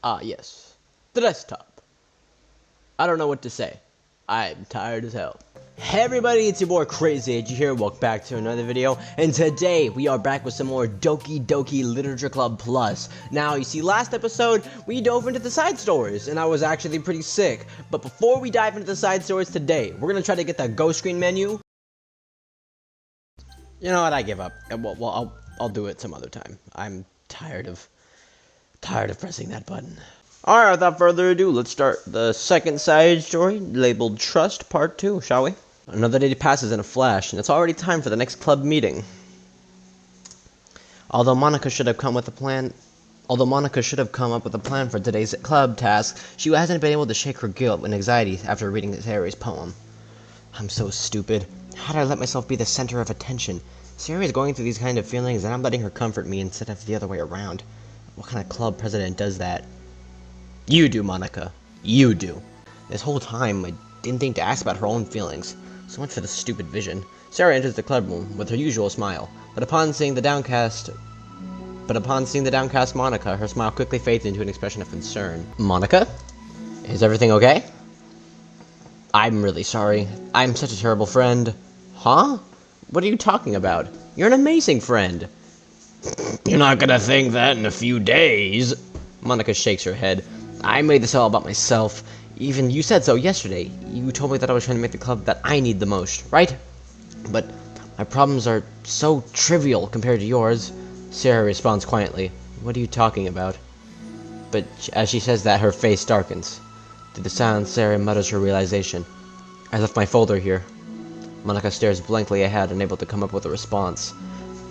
Ah, yes. The desktop. I don't know what to say. I'm tired as hell. Hey everybody, it's your boy Crazy Age here. Welcome back to another video. And today we are back with some more Doki Literature Club Plus. Now, you see, last episode we dove into the side stories, and I was actually pretty sick. But before we dive into the side stories today, we're gonna try to get the Go Screen menu. You know what? I give up. Well, I'll do it some other time. I'm tired of pressing that button. Alright, without further ado, let's start the second side story, labeled Trust, Part 2, shall we? Another day passes in a flash, and it's already time for the next club meeting. Although Monica should have come up with a plan for today's club task, she hasn't been able to shake her guilt and anxiety after reading Sayori's poem. I'm so stupid. How did I let myself be the center of attention? Sayori is going through these kind of feelings, and I'm letting her comfort me instead of the other way around. What kind of club president does that? You do, Monica. You do. This whole time, I didn't think to ask about her own feelings. So much for the stupid vision. Sarah enters the club room with her usual smile, but upon seeing the downcast Monica, her smile quickly fades into an expression of concern. Monica? Is everything okay? I'm really sorry. I'm such a terrible friend. Huh? What are you talking about? You're an amazing friend. You're not gonna think that in a few days. Monica shakes her head. I made this all about myself. Even you said so yesterday. You told me that I was trying to make the club that I need the most, right? But my problems are so trivial compared to yours. Sarah responds quietly. What are you talking about? But as she says that, her face darkens. Through the silence, Sarah mutters her realization. I left my folder here. Monica stares blankly ahead, unable to come up with a response.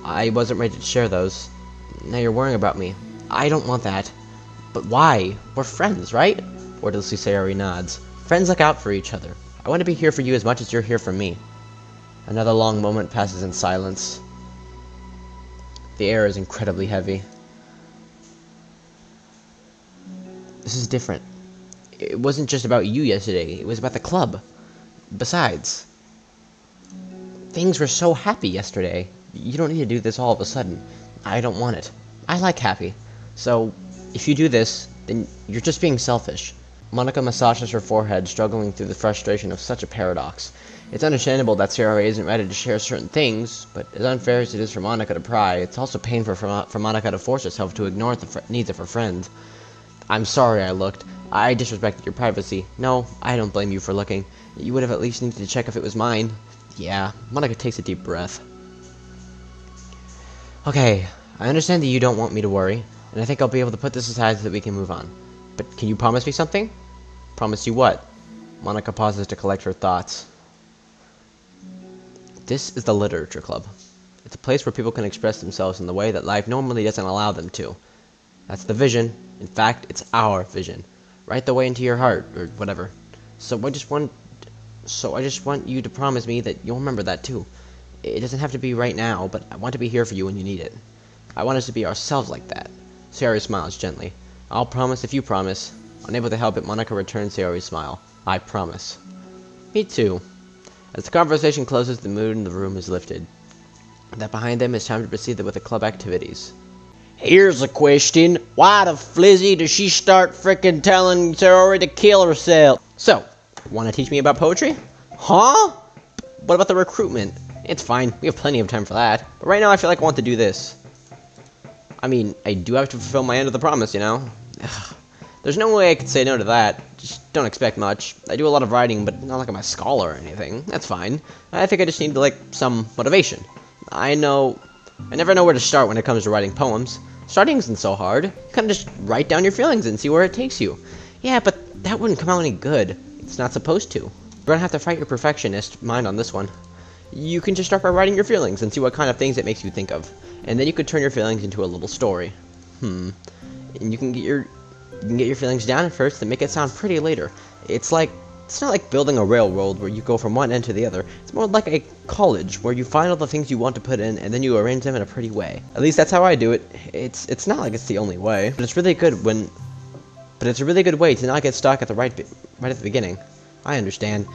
I wasn't ready to share those. Now you're worrying about me. I don't want that. But why? We're friends, right? Wordlessly, Sayori nods. Friends look out for each other. I want to be here for you as much as you're here for me. Another long moment passes in silence. The air is incredibly heavy. This is different. It wasn't just about you yesterday. It was about the club. Besides, things were so happy yesterday. You don't need to do this all of a sudden. I don't want it. I like happy. So, if you do this, then you're just being selfish. Monica massages her forehead, struggling through the frustration of such a paradox. It's understandable that Sayori isn't ready to share certain things, but as unfair as it is for Monica to pry, it's also painful for Monica to force herself to ignore the needs of her friends. I'm sorry I looked. I disrespected your privacy. No, I don't blame you for looking. You would have at least needed to check if it was mine. Yeah, Monica takes a deep breath. Okay, I understand that you don't want me to worry, and I think I'll be able to put this aside so that we can move on. But can you promise me something? Promise you what? Monica pauses to collect her thoughts. This is the Literature Club. It's a place where people can express themselves in the way that life normally doesn't allow them to. That's the vision. In fact, it's our vision. Right the way into your heart, or whatever. So I just want you to promise me that you'll remember that too. It doesn't have to be right now, but I want to be here for you when you need it. I want us to be ourselves like that. Sayori smiles gently. I'll promise if you promise. Unable to help it, Monica returns Sayori's smile. I promise. Me too. As the conversation closes, the mood in the room is lifted. That behind them, it's time to proceed with the club activities. Here's a question. Why the flizzy does she start frickin' telling Sayori to kill herself? So, want to teach me about poetry? Huh? What about the recruitment? It's fine. We have plenty of time for that. But right now, I feel like I want to do this. I mean, I do have to fulfill my end of the promise, you know? Ugh. There's no way I could say no to that. Just don't expect much. I do a lot of writing, but not like I'm a scholar or anything. That's fine. I think I just need, some motivation. I never know where to start when it comes to writing poems. Starting isn't so hard. You kind of just write down your feelings and see where it takes you. Yeah, but that wouldn't come out any good. It's not supposed to. You're gonna have to fight your perfectionist mind on this one. You can just start by writing your feelings and see what kind of things it makes you think of. And then you could turn your feelings into a little story. And you can get your feelings down at first and make it sound pretty later. It's not like building a railroad where you go from one end to the other. It's more like a college where you find all the things you want to put in and then you arrange them in a pretty way. At least that's how I do it. It's not like it's the only way, but it's a really good way to not get stuck at right at the beginning. I understand.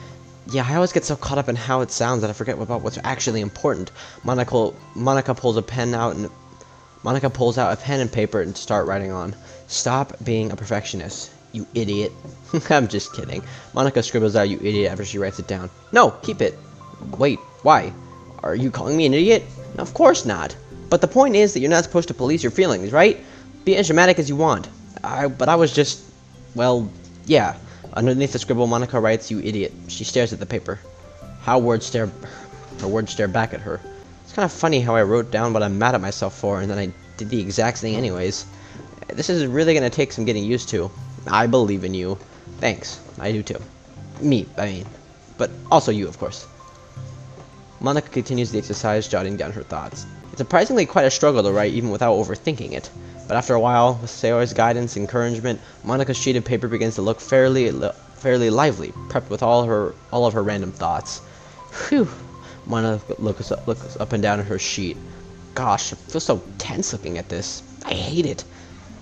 Yeah, I always get so caught up in how it sounds that I forget about what's actually important. Monica pulls out a pen and paper and start writing on. Stop being a perfectionist, you idiot. I'm just kidding. Monica scribbles out, "You idiot," after she writes it down. No, keep it. Wait, why? Are you calling me an idiot? Of course not. But the point is that you're not supposed to police your feelings, right? Be as dramatic as you want. But I was just, well, yeah. Underneath the scribble, Monica writes, "You idiot." She stares at the paper. Her words stare back at her. It's kind of funny how I wrote down what I'm mad at myself for, and then I did the exact thing anyways. This is really gonna take some getting used to. I believe in you. Thanks. I do too. Me, I mean. But also you, of course. Monica continues the exercise, jotting down her thoughts. It's surprisingly quite a struggle to write even without overthinking it. But after a while, with Sayori's guidance and encouragement, Monica's sheet of paper begins to look fairly lively, prepped with all of her random thoughts. Phew. Monica looks up and down at her sheet. Gosh, I feel so tense looking at this. I hate it.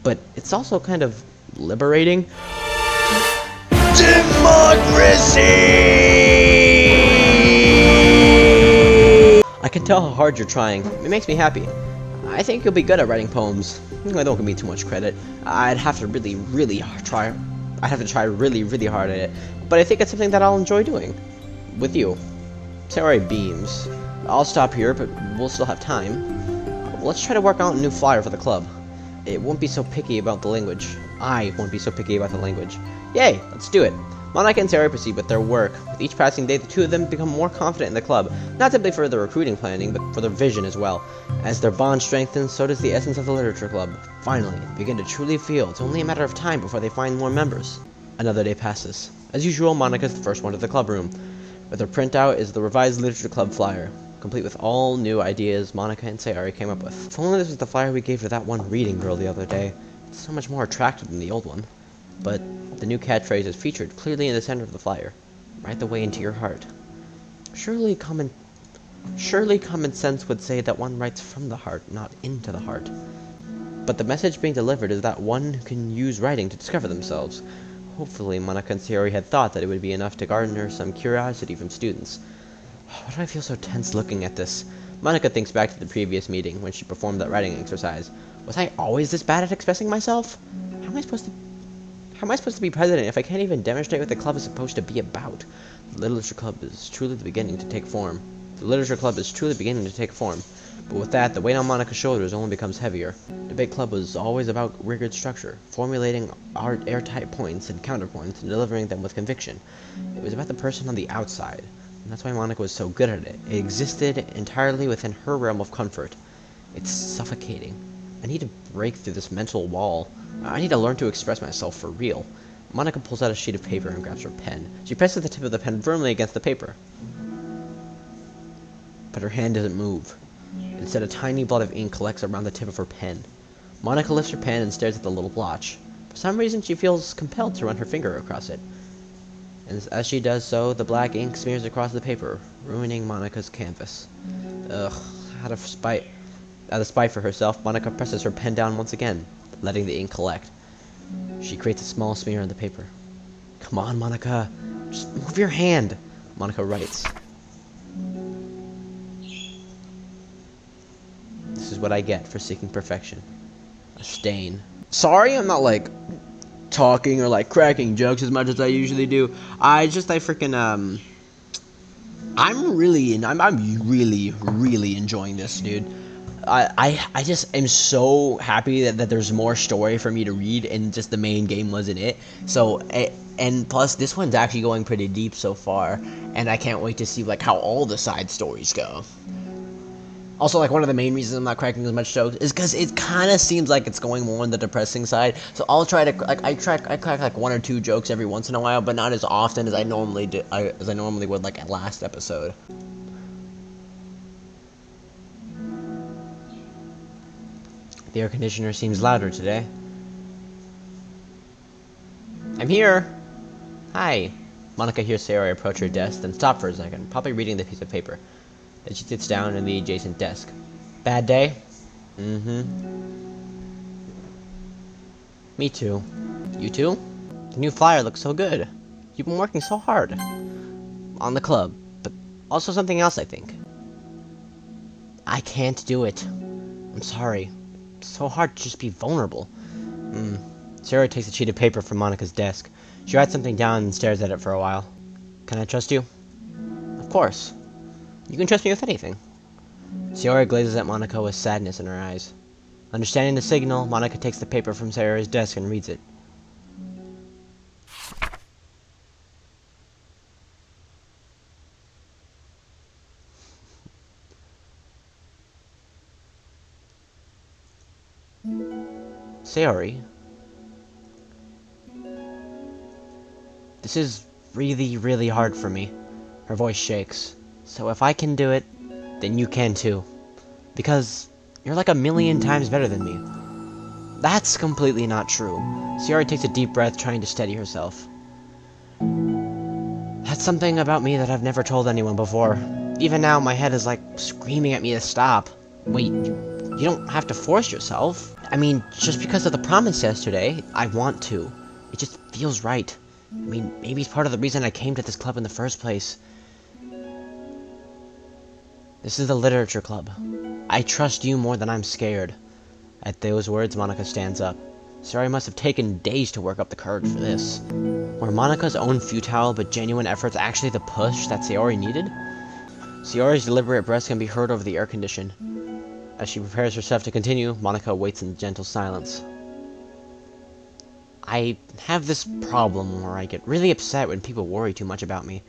But it's also kind of liberating. Democracy! I can tell how hard you're trying. It makes me happy. I think you'll be good at writing poems. Don't give me too much credit. I'd have to try really hard at it. But I think it's something that I'll enjoy doing. With you. Sarai beams. I'll stop here, but we'll still have time. Let's try to work out a new flyer for the club. It won't be so picky about the language. I won't be so picky about the language. Yay, let's do it. Monica and Sarah proceed with their work. With each passing day, the two of them become more confident in the club, not simply for their recruiting planning, but for their vision as well. As their bond strengthens, so does the essence of the literature club. Finally, they begin to truly feel it's only a matter of time before they find more members. Another day passes. As usual, Monica's the first one to the club room. With her printout is the revised literature club flyer, complete with all new ideas Monica and Sayori came up with. If only this was the flyer we gave to that one reading girl the other day. It's so much more attractive than the old one. But the new catchphrase is featured clearly in the center of the flyer. Right the way into your heart. Surely common sense would say that one writes from the heart, not into the heart. But the message being delivered is that one can use writing to discover themselves. Hopefully, Monica and Sayori had thought that it would be enough to garner some curiosity from students. Why do I feel so tense looking at this? Monica thinks back to the previous meeting when she performed that writing exercise. Was I always this bad at expressing myself? How am I supposed to be president if I can't even demonstrate what the club is supposed to be about? The literature club is truly beginning to take form. But with that, the weight on Monica's shoulders only becomes heavier. The big club was always about rigid structure, formulating airtight points and counterpoints and delivering them with conviction. It was about the person on the outside, and that's why Monica was so good at it. It existed entirely within her realm of comfort. It's suffocating. I need to break through this mental wall. I need to learn to express myself for real. Monica pulls out a sheet of paper and grabs her pen. She presses the tip of the pen firmly against the paper. But her hand doesn't move. Instead, a tiny blot of ink collects around the tip of her pen. Monica lifts her pen and stares at the little blotch. For some reason, she feels compelled to run her finger across it. And as she does so, the black ink smears across the paper, ruining Monica's canvas. Ugh, out of spite for herself, Monica presses her pen down once again, letting the ink collect. She creates a small smear on the paper. Come on, Monica. Just move your hand, Monica writes. This is what I get for seeking perfection. A stain. Sorry, I'm not like talking or like cracking jokes as much as I usually do. I'm really enjoying this, dude. I just am so happy that there's more story for me to read and just the main game wasn't it. So, and plus this one's actually going pretty deep so far, and I can't wait to see like how all the side stories go. Also, like, one of the main reasons I'm not cracking as much jokes is because it kind of seems like it's going more on the depressing side. So I'll try to, like, I crack like one or two jokes every once in a while, but not as often as I normally would, like, at last episode. The air conditioner seems louder today. I'm here! Hi. Monica hears Sarah approach her desk, then stop for a second, probably reading the piece of paper. Then she sits down in the adjacent desk. Bad day? Mm-hmm. Me too. You too? The new flyer looks so good. You've been working so hard. On the club. But also something else, I think. I can't do it. I'm sorry. It's so hard to just be vulnerable. Sayori takes a sheet of paper from Monika's desk. She writes something down and stares at it for a while. Can I trust you? Of course. You can trust me with anything. Sayori glazes at Monika with sadness in her eyes. Understanding the signal, Monika takes the paper from Sayori's desk and reads it. Sayori, this is really, really hard for me. Her voice shakes. So if I can do it, then you can too. Because you're like a million times better than me. That's completely not true. Sayori takes a deep breath, trying to steady herself. That's something about me that I've never told anyone before. Even now, my head is like screaming at me to stop. Wait, you don't have to force yourself. I mean, just because of the promise yesterday, I want to. It just feels right. I mean, maybe it's part of the reason I came to this club in the first place. This is the literature club. I trust you more than I'm scared. At those words, Monika stands up. Sayori must have taken days to work up the courage for this. Were Monika's own futile but genuine efforts actually the push that Sayori needed? Sayori's deliberate breaths can be heard over the air condition. As she prepares herself to continue, Monika waits in gentle silence. I have this problem where I get really upset when people worry too much about me.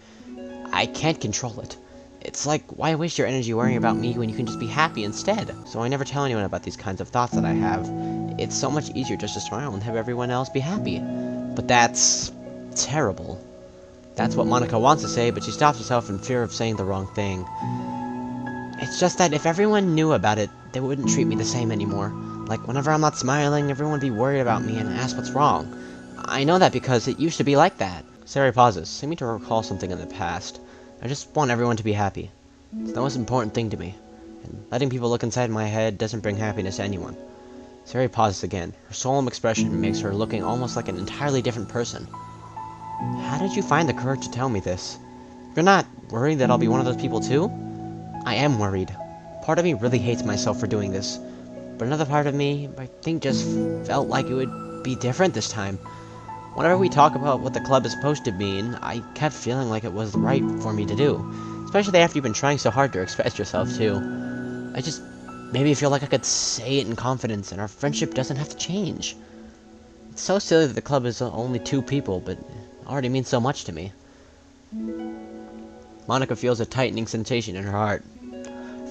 I can't control it. It's like, why waste your energy worrying about me when you can just be happy instead? So I never tell anyone about these kinds of thoughts that I have. It's so much easier just to smile and have everyone else be happy. But that's terrible. That's what Monika wants to say, but she stops herself in fear of saying the wrong thing. It's just that if everyone knew about it, they wouldn't treat me the same anymore. Like, whenever I'm not smiling, everyone would be worried about me and ask what's wrong. I know that because it used to be like that. Sayori pauses, seeming to recall something in the past. I just want everyone to be happy. It's the most important thing to me. And letting people look inside my head doesn't bring happiness to anyone. Sayori pauses again. Her solemn expression makes her looking almost like an entirely different person. How did you find the courage to tell me this? You're not worried that I'll be one of those people too? I am worried. Part of me really hates myself for doing this. But another part of me, I think, just felt like it would be different this time. Whenever we talk about what the club is supposed to mean, I kept feeling like it was right for me to do. Especially after you've been trying so hard to express yourself, too. It just made me feel like I could say it in confidence, and our friendship doesn't have to change. It's so silly that the club is only 2 people, but it already means so much to me. Monika feels a tightening sensation in her heart.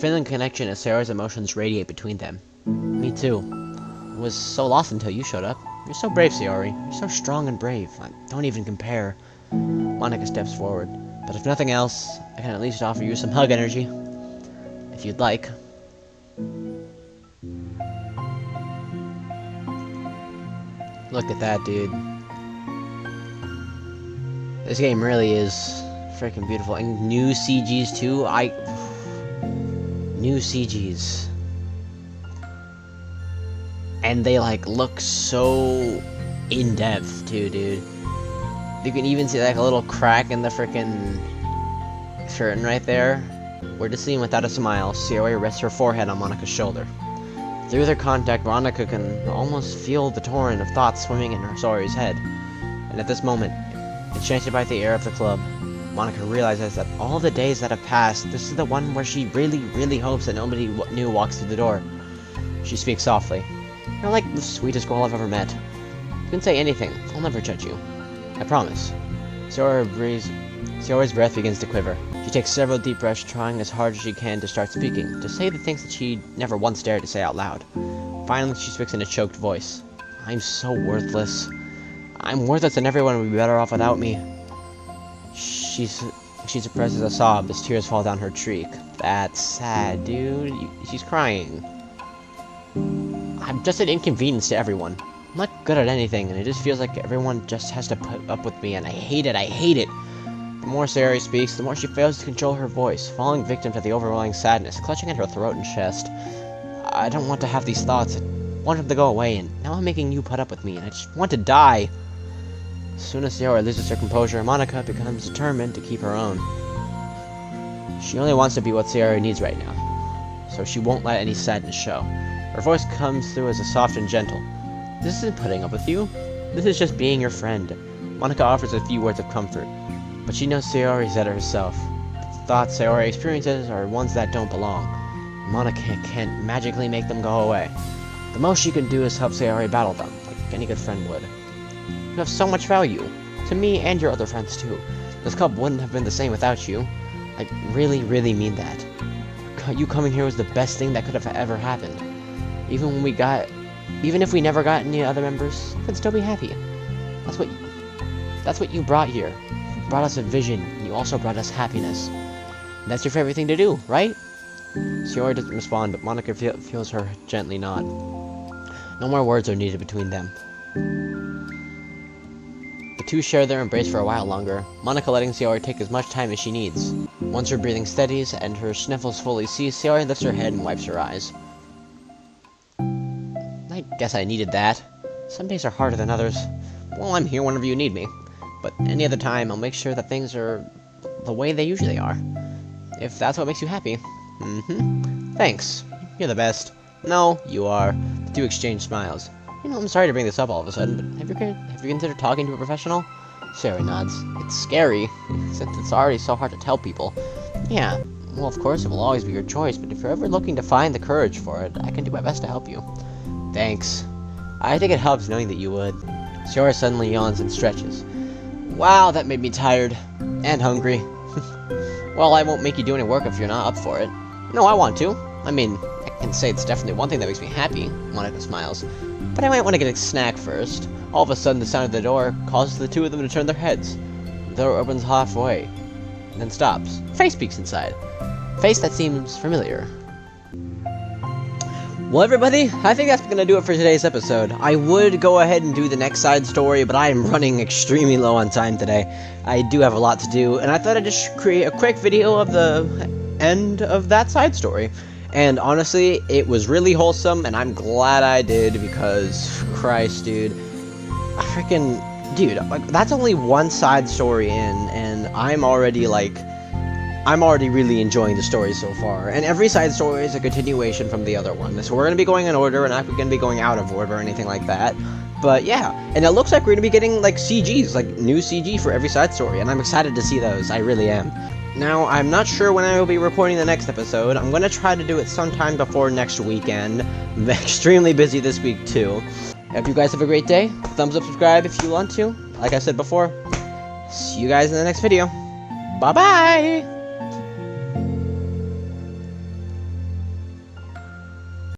Feeling connection as Sayori's emotions radiate between them. Me too. I was so lost until you showed up. You're so brave, Sayori. You're so strong and brave. I don't even compare. Monika steps forward. But if nothing else, I can at least offer you some hug energy. If you'd like. Look at that, dude. This game really is freaking beautiful. And new CGs too. New CGs. And they like look so in depth too, dude. You can even see like a little crack in the freaking curtain right there. We're just seeing without a smile. Sayori rests her forehead on Monika's shoulder. Through their contact, Monika can almost feel the torrent of thoughts swimming in her Sayori's head. And at this moment, enchanted by the air of the club, Monika realizes that all the days that have passed, this is the one where she really, really hopes that nobody new walks through the door. She speaks softly. You're like the sweetest girl I've ever met. You can say anything. I'll never judge you. I promise. Sayori's breath begins to quiver. She takes several deep breaths, trying as hard as she can to start speaking, to say the things that she never once dared to say out loud. Finally, she speaks in a choked voice. I'm so worthless. I'm worthless and everyone would be better off without me. She suppresses a sob as tears fall down her cheek. That's sad, dude. She's crying. I'm just an inconvenience to everyone. I'm not good at anything, and it just feels like everyone just has to put up with me, and I hate it, I hate it! The more Sayori speaks, the more she fails to control her voice, falling victim to the overwhelming sadness, clutching at her throat and chest. I don't want to have these thoughts. I want them to go away, and now I'm making you put up with me, and I just want to die! As soon as Sayori loses her composure, Monika becomes determined to keep her own. She only wants to be what Sayori needs right now, so she won't let any sadness show. Her voice comes through as a soft and gentle. This isn't putting up with you. This is just being your friend. Monika offers a few words of comfort, but she knows Sayori said it herself. The thoughts Sayori experiences are ones that don't belong. Monika can't magically make them go away. The most she can do is help Sayori battle them, like any good friend would. You have so much value, to me and your other friends too. This club wouldn't have been the same without you. I really, really mean that. You coming here was the best thing that could have ever happened. Even if we never got any other members, I could still be happy. That's what you brought here. You brought us a vision, and you also brought us happiness. And that's your favorite thing to do, right? Sayori doesn't respond, but Monika feels her gently nod. No more words are needed between them. The two share their embrace for a while longer, Monika letting Sayori take as much time as she needs. Once her breathing steadies and her sniffles fully cease, Sayori lifts her head and wipes her eyes. I guess I needed that. Some days are harder than others. Well, I'm here whenever you need me. But any other time, I'll make sure that things are the way they usually are. If that's what makes you happy. Thanks. You're the best. No, you are. The two exchange smiles. You know, I'm sorry to bring this up all of a sudden, but have you considered talking to a professional? Sayori nods. It's scary, since it's already so hard to tell people. Yeah, well, of course, it will always be your choice, but if you're ever looking to find the courage for it, I can do my best to help you. Thanks. I think it helps knowing that you would. Sayori suddenly yawns and stretches. Wow, that made me tired. And hungry. Well, I won't make you do any work if you're not up for it. No, I want to. I mean, I can say it's definitely one thing that makes me happy, Monika smiles. But I might want to get a snack first. All of a sudden, the sound of the door causes the two of them to turn their heads. The door opens halfway, and then stops. Face peeks inside. Face that seems familiar. Well, everybody, I think that's gonna do it for today's episode. I would go ahead and do the next side story, but I am running extremely low on time today. I do have a lot to do, and I thought I'd just create a quick video of the end of that side story. And honestly, it was really wholesome, and I'm glad I did, because, Christ, dude. Dude, like, that's only one side story in, and I'm already really enjoying the story so far. And every side story is a continuation from the other one. So we're going to be going in order, we're not going to be going out of order or anything like that. But yeah, and it looks like we're going to be getting, like, CGs, like, new CG for every side story, and I'm excited to see those, I really am. Now, I'm not sure when I will be recording the next episode. I'm going to try to do it sometime before next weekend. I'm extremely busy this week, too. I hope you guys have a great day. Thumbs up, subscribe if you want to. Like I said before, see you guys in the next video. Bye-bye!